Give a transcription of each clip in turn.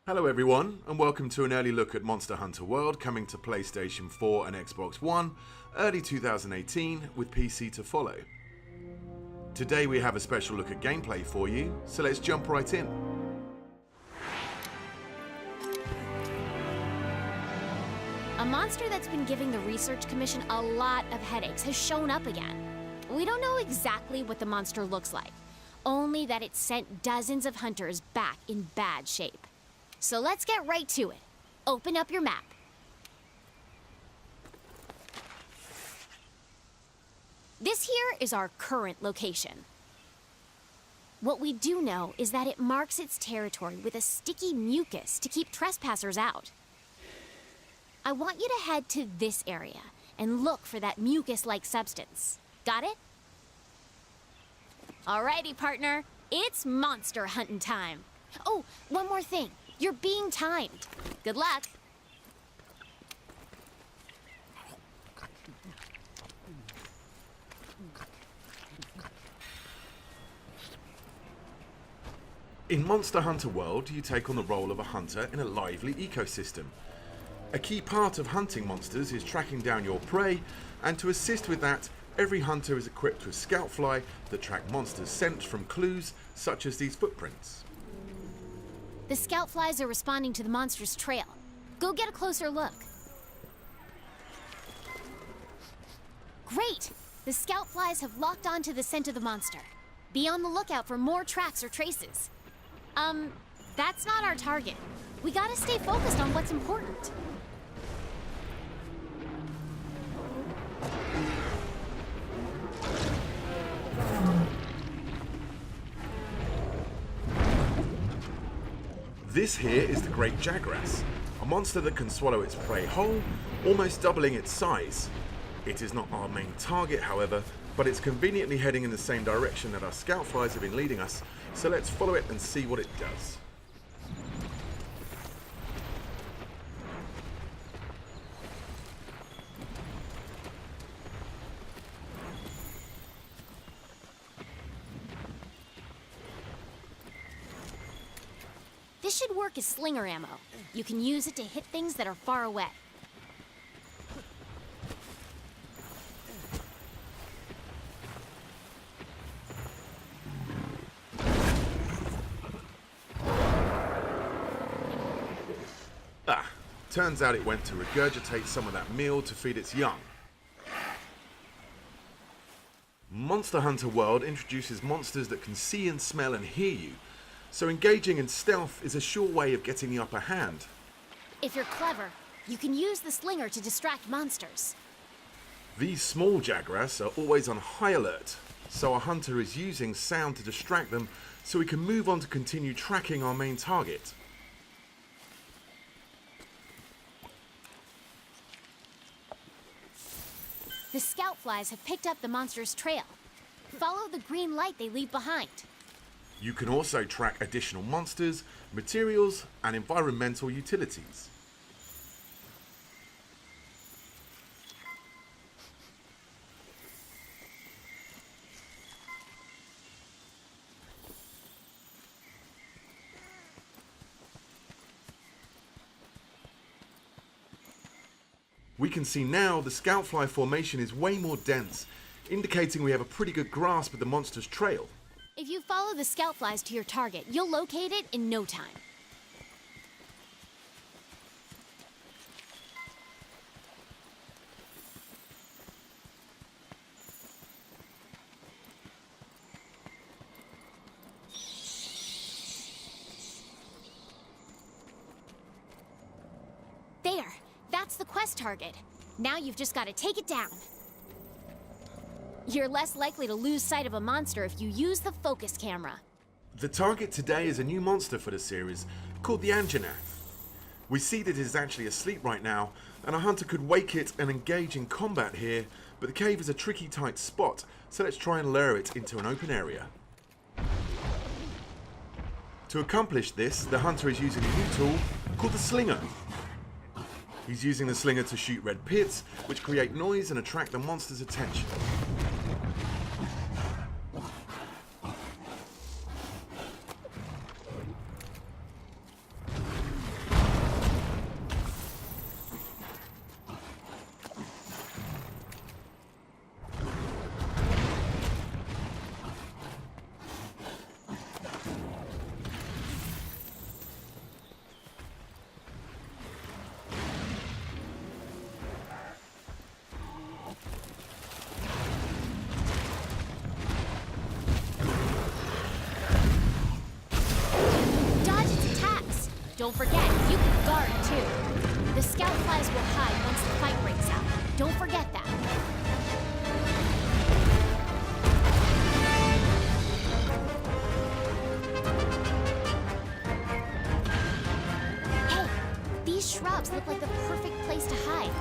Hello everyone, and welcome to an early look at Monster Hunter World, coming to PlayStation 4 and Xbox One, early 2018, with PC to follow. Today we have a special look at gameplay for you, so let's jump right in. A monster that's been giving the Research Commission a lot of headaches has shown up again. We don't know exactly what the monster looks like, only that it sent dozens of hunters back in bad shape. So let's get right to it. Open up your map. This here is our current location. What we do know is that it marks its territory with a sticky mucus to keep trespassers out. I want you to head to this area and look for that mucus-like substance. Got it? Alrighty, partner. It's monster hunting time. Oh, one more thing. You're being timed. Good luck. In Monster Hunter World, you take on the role of a hunter in a lively ecosystem. A key part of hunting monsters is tracking down your prey, and to assist with that, every hunter is equipped with scout fly that track monsters' scent from clues such as these footprints. The scout flies are responding to the monster's trail. Go get a closer look. Great! The scout flies have locked onto the scent of the monster. Be on the lookout for more tracks or traces. That's not our target. We gotta stay focused on what's important. This here is the Great Jagras, a monster that can swallow its prey whole, almost doubling its size. It is not our main target, however, but it's conveniently heading in the same direction that our scout flies have been leading us, so let's follow it and see what it does. This should work as slinger ammo. You can use it to hit things that are far away. Turns out it went to regurgitate some of that meal to feed its young. Monster Hunter World introduces monsters that can see and smell and hear you, so engaging in stealth is a sure way of getting the upper hand. If you're clever, you can use the slinger to distract monsters. These small Jagras are always on high alert, so a hunter is using sound to distract them so we can move on to continue tracking our main target. The scout flies have picked up the monster's trail. Follow the green light they leave behind. You can also track additional monsters, materials, and environmental utilities. We can see now the scout fly formation is way more dense, indicating we have a pretty good grasp of the monster's trail. If you follow the scout flies to your target, you'll locate it in no time. There! That's the quest target. Now you've just got to take it down. You're less likely to lose sight of a monster if you use the focus camera. The target today is a new monster for the series, called the Anjanath. We see that it is actually asleep right now, and a hunter could wake it and engage in combat here, but the cave is a tricky tight spot, so let's try and lure it into an open area. To accomplish this, the hunter is using a new tool called the Slinger. He's using the slinger to shoot red pits, which create noise and attract the monster's attention. Don't forget, you can guard too. The scout flies will hide once the fight breaks out. Don't forget that. Hey, these shrubs look like the perfect place to hide.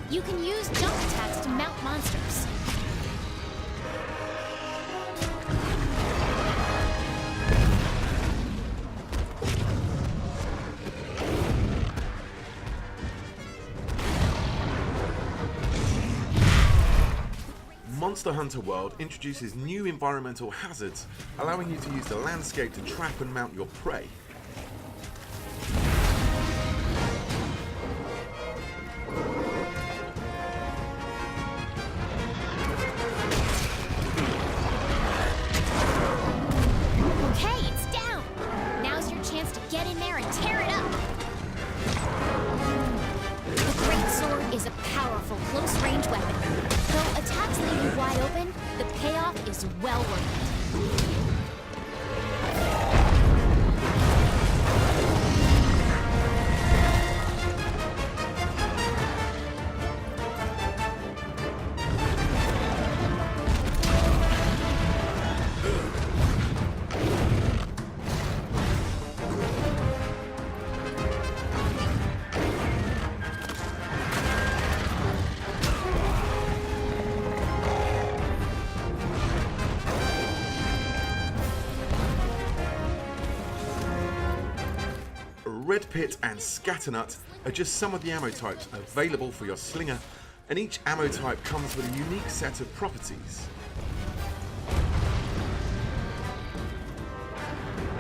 You can use jump attacks to mount monsters. Monster Hunter World introduces new environmental hazards, allowing you to use the landscape to trap and mount your prey. Okay, it's down! Now's your chance to get in there and tear it up! The Great Sword is a powerful close-range weapon. Though attacks leave you wide open, the payoff is well worth it. Red Pit and Scatternut are just some of the ammo types available for your slinger, and each ammo type comes with a unique set of properties.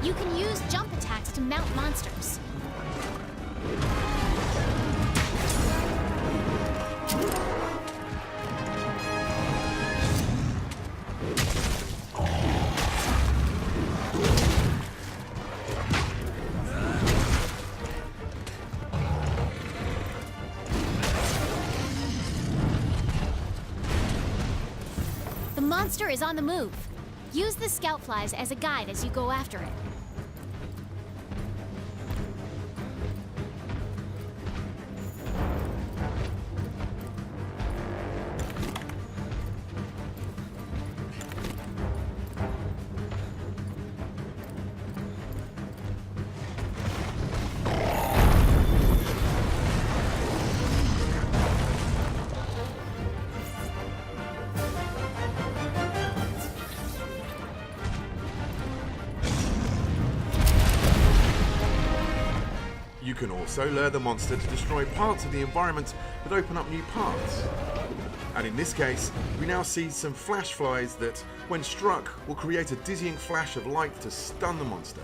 You can use jump attacks to mount monsters. The monster is on the move. Use the scout flies as a guide as you go after it. You can also lure the monster to destroy parts of the environment that open up new paths. And in this case, we now see some flash flies that, when struck, will create a dizzying flash of light to stun the monster.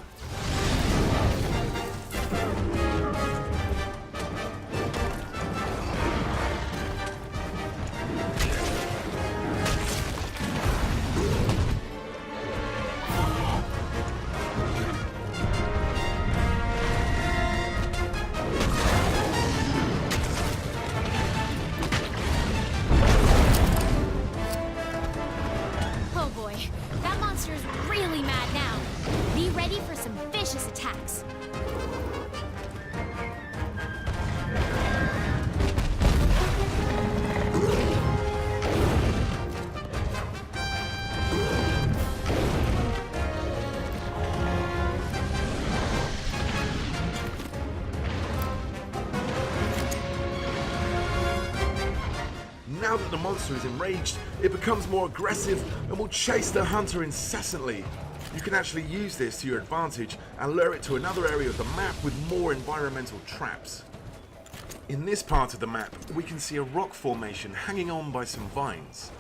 Oh boy, that monster's really mad now. Be ready for some vicious attacks. Now that the monster is enraged, it becomes more aggressive and will chase the hunter incessantly. You can actually use this to your advantage and lure it to another area of the map with more environmental traps. In this part of the map, we can see a rock formation hanging on by some vines.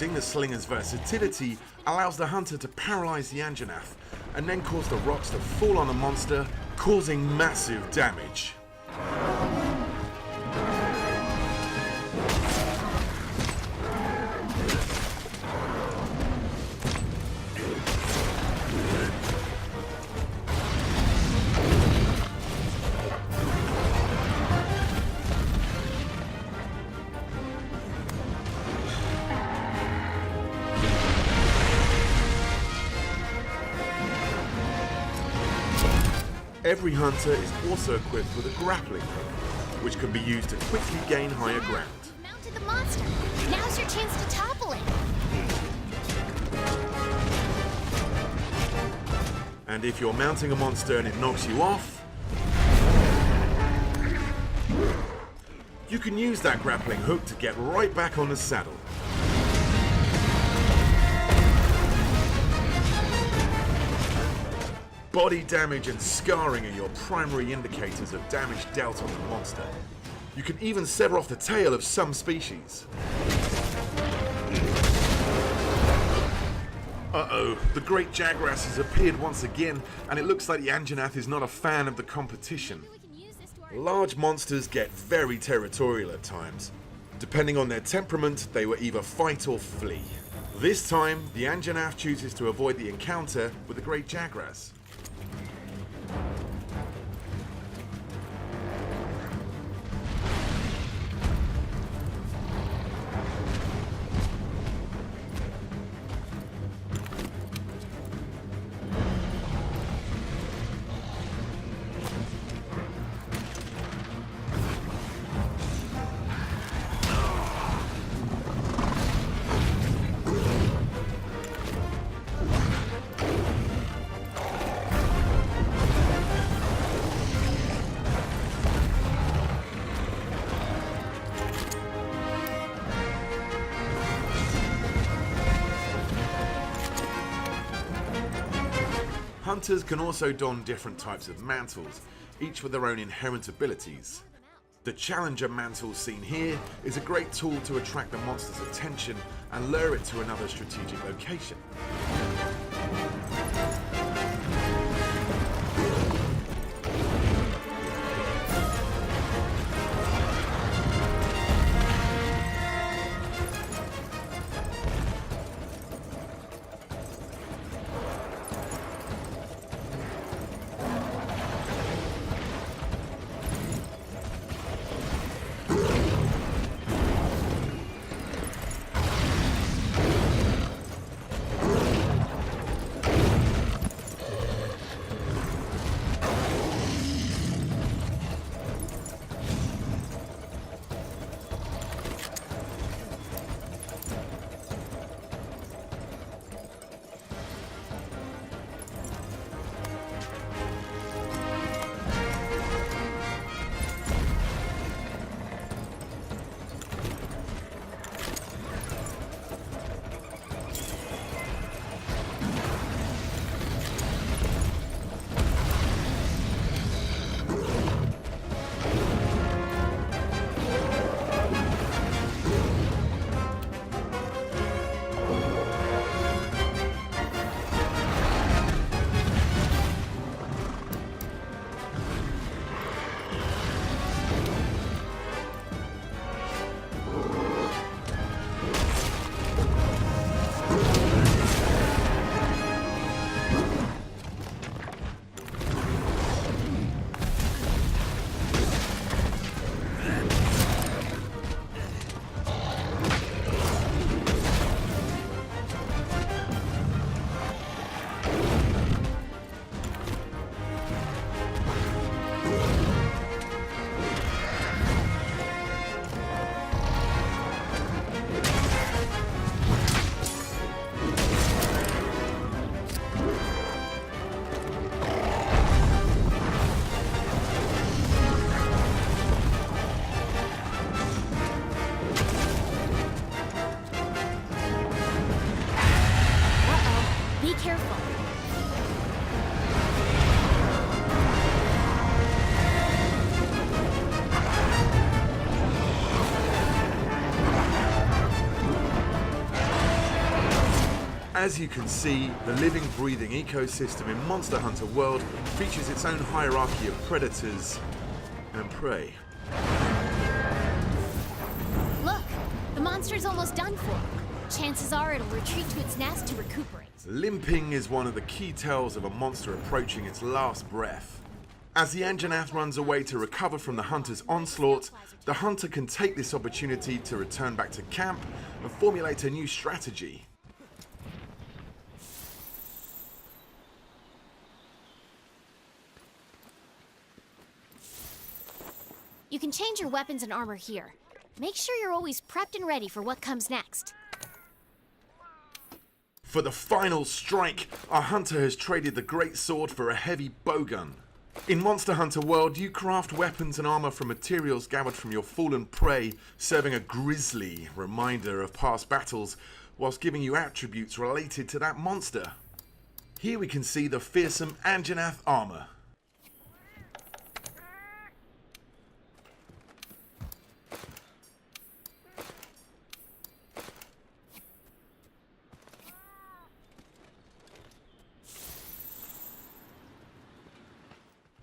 using, the slinger's versatility allows the hunter to paralyze the Anjanath and then cause the rocks to fall on the monster, causing massive damage. Every hunter is also equipped with a grappling hook, which can be used to quickly gain higher ground. You've mounted the monster. Now's your chance to topple it. And if you're mounting a monster and it knocks you off, you can use that grappling hook to get right back on the saddle. Body damage and scarring are your primary indicators of damage dealt on the monster. You can even sever off the tail of some species. Uh-oh, the great Jagras has appeared once again, and it looks like the Anjanath is not a fan of the competition. Large monsters get very territorial at times. Depending on their temperament, they will either fight or flee. This time, the Anjanath chooses to avoid the encounter with the great Jagras. Hunters can also don different types of mantles, each with their own inherent abilities. The Challenger mantle seen here is a great tool to attract the monster's attention and lure it to another strategic location. As you can see, the living, breathing ecosystem in Monster Hunter World features its own hierarchy of predators and prey. Look, the monster's almost done for. Chances are it'll retreat to its nest to recuperate. Limping is one of the key tells of a monster approaching its last breath. As the Anjanath runs away to recover from the hunter's onslaught, the hunter can take this opportunity to return back to camp and formulate a new strategy. You can change your weapons and armor here. Make sure you're always prepped and ready for what comes next. For the final strike, our hunter has traded the great sword for a heavy bowgun. In Monster Hunter World, you craft weapons and armor from materials gathered from your fallen prey, serving a grisly reminder of past battles, whilst giving you attributes related to that monster. Here we can see the fearsome Anjanath armor.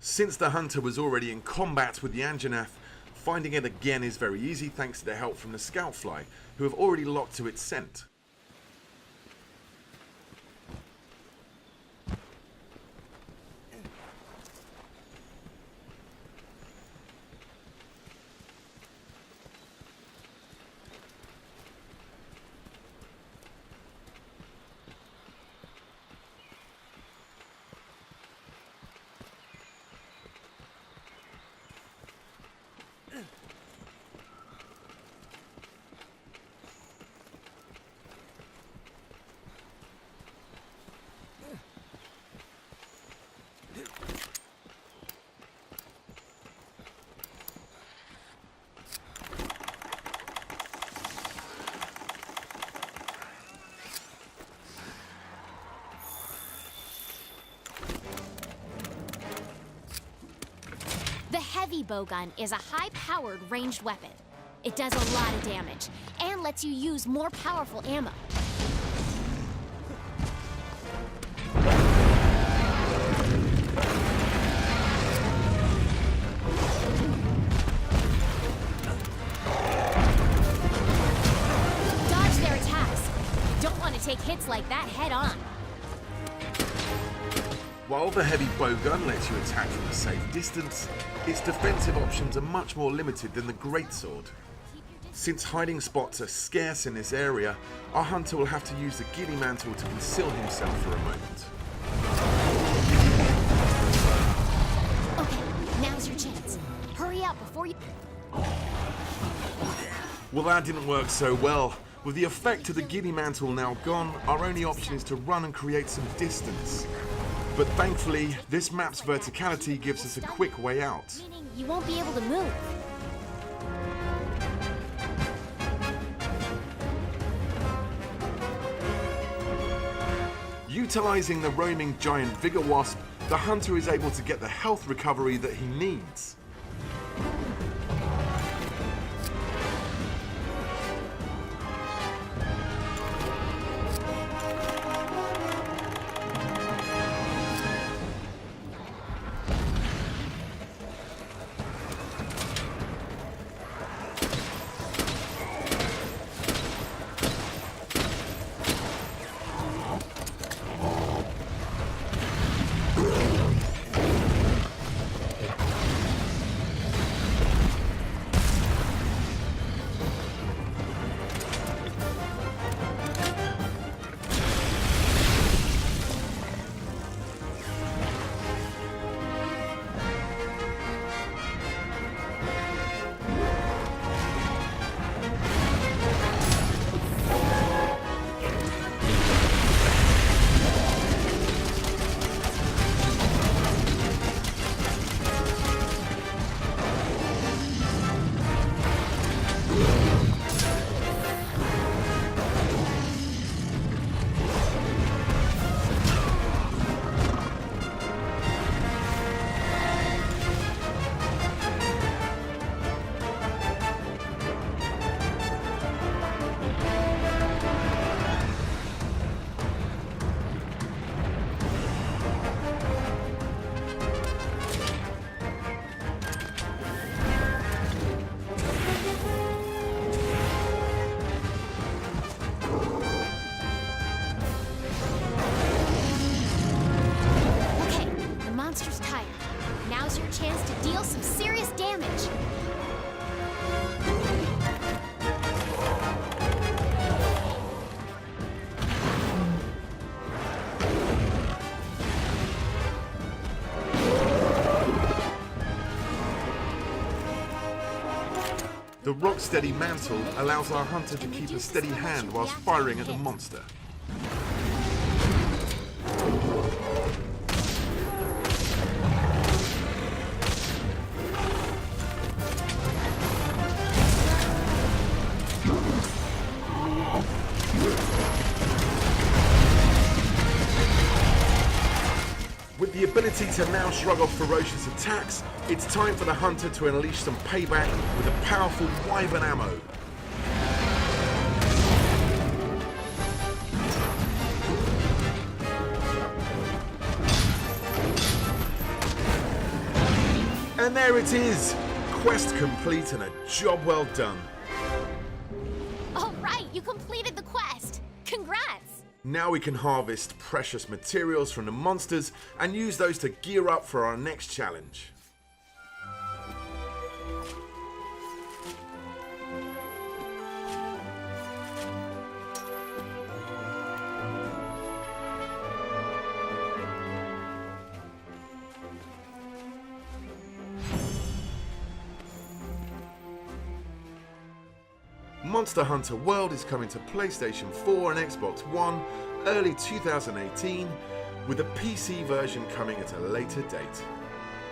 Since the hunter was already in combat with the Anjanath, finding it again is very easy thanks to the help from the Scoutfly, who have already locked to its scent. The heavy bowgun is a high-powered ranged weapon. It does a lot of damage and lets you use more powerful ammo. Dodge their attacks. You don't want to take hits like that head on. While the heavy bowgun lets you attack from a safe distance, its defensive options are much more limited than the greatsword. Since hiding spots are scarce in this area, our hunter will have to use the Giddy Mantle to conceal himself for a moment. Okay, now's your chance. Hurry up before you... Well, that didn't work so well. With the effect of the Giddy Mantle now gone, our only option is to run and create some distance. But thankfully, this map's verticality gives us a quick way out. Meaning you won't be able to move. Utilizing the roaming giant Vigor Wasp, the hunter is able to get the health recovery that he needs. The rock-steady mantle allows our hunter to keep a steady hand whilst firing at the monster. With the ability to now shrug off ferocious attacks, it's time for the hunter to unleash some payback with a powerful wyvern ammo. And there it is! Quest complete and a job well done. All right, you completed the quest. Congrats! Now we can harvest precious materials from the monsters and use those to gear up for our next challenge. Monster Hunter World is coming to PlayStation 4 and Xbox One early 2018, with a PC version coming at a later date.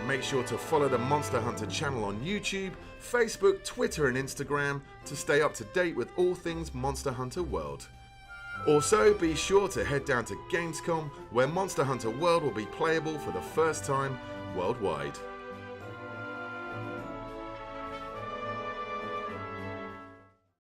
Make sure to follow the Monster Hunter channel on YouTube, Facebook, Twitter and Instagram to stay up to date with all things Monster Hunter World. Also, be sure to head down to Gamescom, where Monster Hunter World will be playable for the first time worldwide.